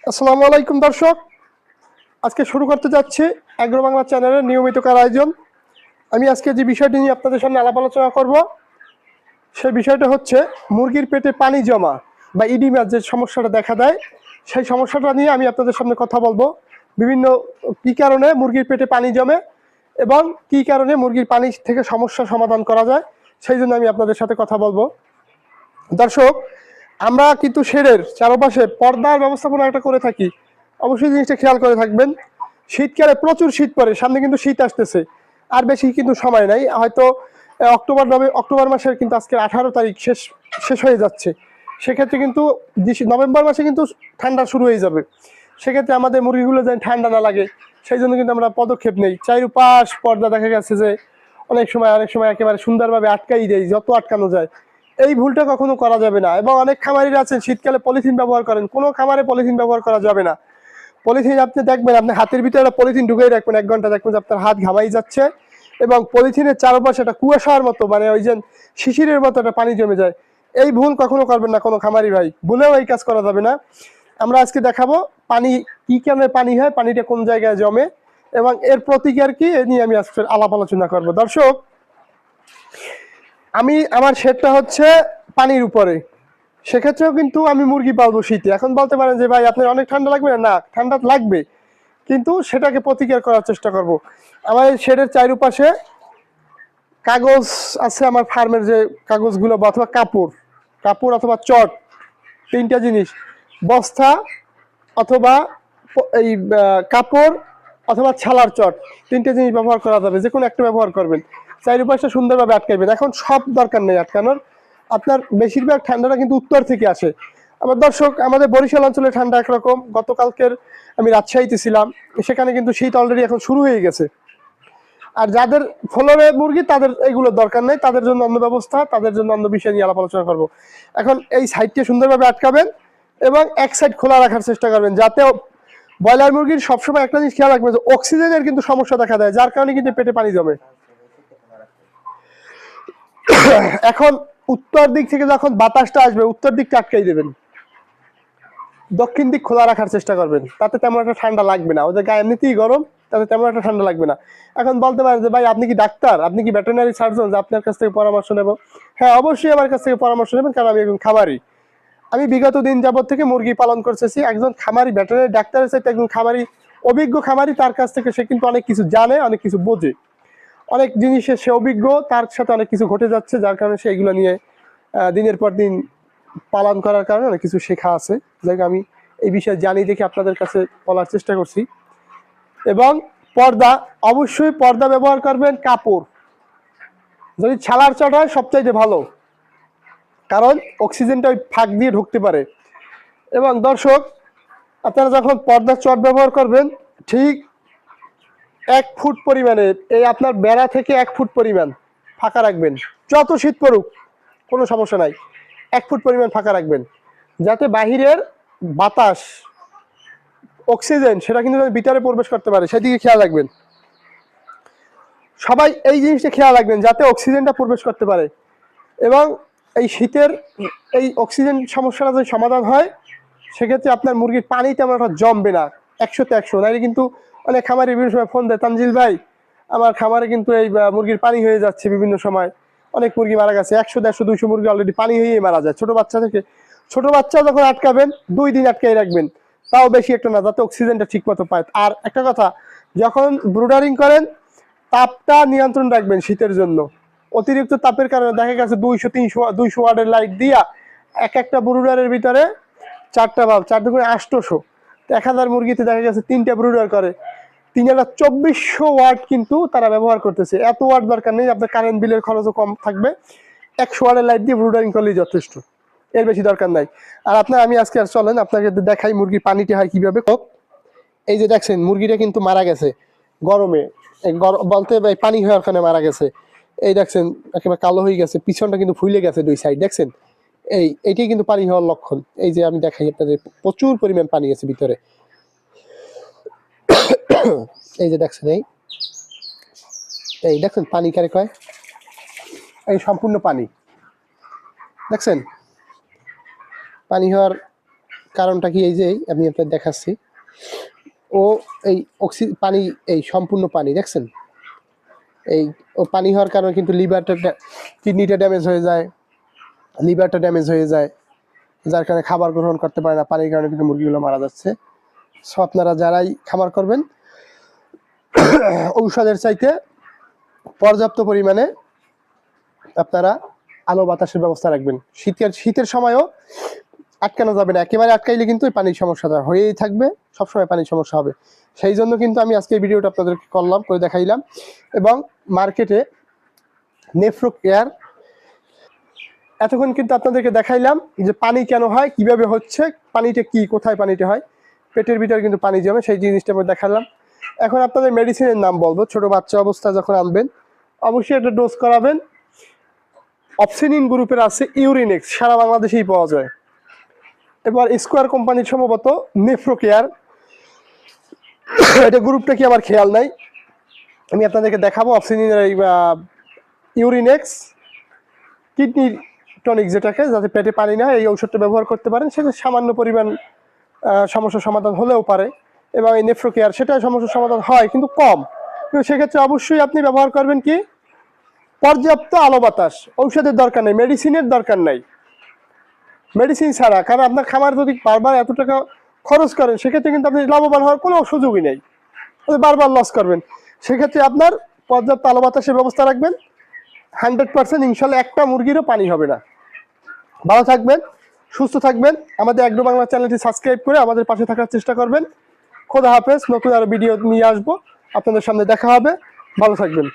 আসসালামু আলাইকুম দর্শক, আজকে শুরু করতে যাচ্ছি অ্যাগ্রো বাংলা চ্যানেলের নিয়মিত আয়োজন। আমি আজকে যে বিষয়টি নিয়ে আপনাদের সামনে আলাপ আলোচনা করব, সেই বিষয়টা হচ্ছে মুরগির পেটে পানি জমা বা ইডিমার যে সমস্যাটা দেখা দেয়, সেই সমস্যাটা নিয়ে আমি আপনাদের সামনে কথা বলবো। বিভিন্ন কী কারণে মুরগির পেটে পানি জমে এবং কী কারণে মুরগির পানি থেকে সমস্যা সমাধান করা যায়, সেই জন্য আমি আপনাদের সাথে কথা বলবো। দর্শক, আমরা কিন্তু শেডের চারপাশে পর্দার ব্যবস্থাপনা একটা করে থাকি, অবশ্যই জিনিসটা খেয়াল করে থাকবেন। শীতকালে প্রচুর শীত পড়ে, সামনে কিন্তু শীত আসতেছে, আর বেশি কিন্তু সময় নাই, হয়তো অক্টোবর মাসের কিন্তু আজকে 18 তারিখ শেষ হয়ে যাচ্ছে। সেক্ষেত্রে কিন্তু নভেম্বর মাসে কিন্তু ঠান্ডা শুরু হয়ে যাবে। সেক্ষেত্রে আমাদের মুরগিগুলো যেন ঠান্ডা না লাগে, সেই জন্য কিন্তু আমরা পদক্ষেপ নেই। চারপাশ পর্দা দেখা গেছে যে অনেক সময় একেবারে সুন্দরভাবে আটকাই দেয়, যত আটকানো যায়। এই ভুলটা কখনো করা যাবে না। এবং অনেক খামারিরা আছেন শীতকালে পলিথিন ব্যবহার করেন, কোনো খামারে পলিথিন ব্যবহার করা যাবে না। পলিথিন আপনি দেখবেন, আপনি হাতের ভিতরে পলিথিন ঢুকিয়ে রাখবেন, 1 ঘন্টা দেখবেন যে আপনার হাত ঘামাই যাচ্ছে এবং পলিথিনের চারপাশে একটা কুয়াশার মতো, মানে ওই যে শিশিরের মতো একটা পানি জমে যায়। এই ভুল কখনো করবেন না কোনো খামারি ভাই, ভুলেও এই কাজ করা যাবে না। আমরা আজকে দেখাবো পানি কি কারণে পানি হয়, পানিটা কোন জায়গায় জমে এবং এর প্রতিকার কি, এ নিয়ে আমি আজকে আলাপ আলোচনা করবো। দর্শক, আমার শেডটা হচ্ছে পানির উপরে, সেক্ষেত্রেও কিন্তু আমি মুরগি পালবো শীতে। এখন বলতে পারেন যে ভাই আপনার অনেক ঠান্ডা লাগবে না, ঠান্ডা লাগবে, কিন্তু সেটাকে প্রতিকার করার চেষ্টা করব। আমার এই শেডের চারপাশে কাগজ আছে, আমার ফার্মের যে কাগজগুলো, অথবা কাপড় অথবা চট, 3টা জিনিস, বস্তা অথবা এই কাপড় অথবা ছালার চট, 3টে জিনিস ব্যবহার করা যাবে, যে কোনো একটা ব্যবহার করবেন, চারপাশটা সুন্দরভাবে আটকাইবেন। এখন সব দরকার নেই আটকানোর, আপনার বেশিরভাগ ঠান্ডাটা কিন্তু উত্তর থেকে আসে। আবার দর্শক, আমাদের বরিশাল অঞ্চলে ঠান্ডা একরকম, গতকালকের আমি রাজশাহীতে ছিলাম, সেখানে কিন্তু শীত অলরেডি এখন শুরু হয়ে গেছে। আর যাদের ফলরে মুরগি, তাদের এইগুলোর দরকার নেই, তাদের জন্য অন্য ব্যবস্থা, তাদের জন্য অন্য বিষয় নিয়ে আলাপ আলোচনা করবো। এখন এই সাইডকে সুন্দরভাবে আটকাবেন এবং এক সাইড খোলা রাখার চেষ্টা করবেন, যাতে ব্রয়লার মুরগির সবসময় একটা জিনিস খেয়াল রাখবেন যে অক্সিজেনের কিন্তু সমস্যা দেখা দেয়, যার কারণে কিন্তু পেটে পানি জমে। এখন উত্তর দিক থেকে যখন বাতাসটা আসবে, উত্তর দিকটা আটকাই দেবেন, দক্ষিণ দিক খোলা রাখার চেষ্টা করবেন, তাতে তেমন একটা ঠান্ডা লাগবে না। ওদের গায়ে এমনিতেই গরম, তাতে তেমন একটা ঠান্ডা লাগবে না। এখন বলতে পারেন যে ভাই আপনি কি ডাক্তার, আপনি কি ভেটেরিনারি সার্জন, যে আপনার কাছ থেকে পরামর্শ নেব? হ্যাঁ, অবশ্যই আমার কাছ থেকে পরামর্শ নেবেন, কারণ আমি একজন খামারি। আমি বিগত দিন যাবত থেকে মুরগি পালন করতেছি। একজন খামারি ভেটেরিনারি ডাক্তারের সাথে একজন খামারি, অভিজ্ঞ খামারি, তার কাছ থেকে সে কিন্তু অনেক কিছু জানে, অনেক কিছু বোঝে, অনেক জিনিসে সে অভিজ্ঞ, তার সাথে অনেক কিছু ঘটে যাচ্ছে, যার কারণে সে এগুলো নিয়ে দিনের পর দিন পালন করার কারণে অনেক কিছু শেখা আছে। যাই আমি এই বিষয়ে জানি দেখে আপনাদের কাছে বলার চেষ্টা করছি। এবং পর্দা, অবশ্যই পর্দা ব্যবহার করবেন। কাপড় যদি ছালার চট হয় সবচাইতে ভালো, কারণ অক্সিজেনটা ওই ফাঁক দিয়ে ঢুকতে পারে। এবং দর্শক, আপনারা যখন পর্দার চট ব্যবহার করবেন, ঠিক 1 ফুট পরিমাণে, এই আপনার বেড়া থেকে 1 ফুট পরিমাণ ফাঁকা রাখবেন। যত শীত পড়ুক কোনো সমস্যা নাই, 1 ফুট পরিমাণ ফাঁকা রাখবেন, যাতে বাহিরের বাতাস, অক্সিজেন, সেটা কিন্তু ভিতরে প্রবেশ করতে পারে, সেদিকে খেয়াল রাখবেন। সবাই এই জিনিসটা খেয়াল রাখবেন, যাতে অক্সিজেনটা প্রবেশ করতে পারে। এবং এই শীতের এই অক্সিজেন সমস্যাটা যদি সমাধান হয়, সেক্ষেত্রে আপনার মুরগির পানি তেমন একটা জমবে না, 100তে 100। নাইলে কিন্তু অনেক খামারে বিভিন্ন সময় ফোন দেয়, তানজিল ভাই আমার খামারে কিন্তু এই মুরগির পানি হয়ে যাচ্ছে, বিভিন্ন সময় অনেক মুরগি মারা গেছে, 100, 150, 200 মুরগি অলরেডি পানি হয়েই মারা যায়। ছোট বাচ্চা থেকে, ছোট বাচ্চা যখন আটকাবেন 2 দিন আটকাই রাখবেন, তাও বেশি একটা না, যাতে অক্সিজেনটা ঠিক মতো পায়। আর একটা কথা, যখন ব্রুডারিং করেন তাপটা নিয়ন্ত্রণ রাখবেন। শীতের জন্য অতিরিক্ত তাপের কারণে দেখা গেছে 200, 300, 200 ওয়াটের লাইট দিয়া একটা ব্রুডারের ভিতরে 4টা বাল্ব, 4 দুগুণে 800, 1000 মুরগিতে দেখা গেছে 3টা ব্রুডার করে, 3,2400 ওয়াট কিন্তু তারা ব্যবহার করতেছে। এত ওয়াট দরকার নেই, আপনার কারেন্ট বিলের খরচও কম থাকবে, 100 ওয়াটের লাইট দিয়ে ব্রুডারিং করলেই যথেষ্ট, এর বেশি দরকার নাই। আর আমি আজকে আর চলেন আপনাকে দেখাই মুরগির পানিটি হয় কিভাবে। এই যে দেখছেন মুরগিটা কিন্তু মারা গেছে গরমে, বলতে ভাই পানি হওয়ার কারণে মারা গেছে। এই দেখছেন একেবারে কালো হয়ে গেছে, পিছনটা কিন্তু ফুলে গেছে 2 সাইড, দেখছেন? এইটাই কিন্তু পানি হওয়ার লক্ষণ। এই যে আমি দেখাই আপনাদের, প্রচুর পরিমাণ পানি আছে ভিতরে। এই যে দেখছেন, এই দেখছেন পানি কারে কয়, এই সম্পূর্ণ পানি, দেখছেন পানি হওয়ার কারণটা কি, এই যে আমি আপনাদের দেখাচ্ছি, ও এই পানি, এই সম্পূর্ণ পানি দেখছেন, এই ও পানি হওয়ার কারণে কিন্তু কিডনিটা ড্যামেজ হয়ে যায়, লিভারটা ড্যামেজ হয়ে যায়, যার কারণে খাবার গ্রহণ করতে পারে না, পানির কারণে কিন্তু মুরগিগুলো মারা যাচ্ছে। সো আপনারা যারাই খামার করবেন ঔষধের চাইতে পর্যাপ্ত পরিমাণে আপনারা আলো বাতাসের ব্যবস্থা রাখবেন। শীতের সময়ও আটকানো যাবে না, একেবারে আটকাইলে কিন্তু পানির সমস্যাটা হয়েই থাকবে, সবসময় পানির সমস্যা হবে। সেই জন্য কিন্তু আমি আজকে এই ভিডিওটা আপনাদেরকে করলাম, করে দেখাইলাম। এবং মার্কেটে নেফ্রো কেয়ার এতক্ষণ কিন্তু আপনাদেরকে দেখাইলাম যে পানি কেন হয়, কিভাবে হচ্ছে, পানিটা কি, কোথায় পানিটা হয়, পেটের ভিতরে কিন্তু পানি জমে, সেই জিনিসটা আমি দেখালাম। এখন আপনাদের মেডিসিনের নাম বলবো। ছোট বাচ্চা অবস্থা যখন আনবেন অবশ্যই একটা ডোজ করাবেন। অপসিনিন গ্রুপের আছে ইউরিনেক্স, সারা বাংলাদেশেই পাওয়া যায়। এবার স্কোয়ার কোম্পানির সম্ভবত নেফ্রো কেয়ার, এটা গ্রুপটা কি আমার খেয়াল নাই, আমি আপনাদেরকে দেখাবো। অপসিনিনের এই ইউরিনেক্স কিডনি টনিক, যেটাকে যাতে পেটে পানি না হয় এই ঔষধটা ব্যবহার করতে পারেন, সেটা সামান্য পরিমাণ সমস্যার সমাধান হলেও পারে। এবং এই নেফ্রো কেয়ার, সেটা সমস্যার সমাধান হয় কিন্তু কম। কিন্তু সেক্ষেত্রে অবশ্যই আপনি ব্যবহার করবেন কি, পর্যাপ্ত আলো বাতাস। ঔষধের দরকার নেই, মেডিসিনের দরকার নাই, মেডিসিন ছাড়া। কারণ আপনার খামার যদি বারবার এত টাকা খরচ করেন, সেক্ষেত্রে কিন্তু আপনি লাভবান হওয়ার কোনো সুযোগই নেই, বারবার লস করবেন। সেক্ষেত্রে আপনার পর্যাপ্ত আলো বাতাসের ব্যবস্থা রাখবেন, 100% ইনশাল্লাহ একটা মুরগিরও পানি হবে না। ভালো থাকবেন, সুস্থ থাকবেন। আমাদের অ্যাগ্রো বাংলা চ্যানেলটি সাবস্ক্রাইব করে আমাদের পাশে থাকার চেষ্টা করবেন। খোদা হাফেজ, নতুন আরো ভিডিও নিয়ে আসবো, আপনাদের সামনে দেখা হবে। ভালো থাকবেন।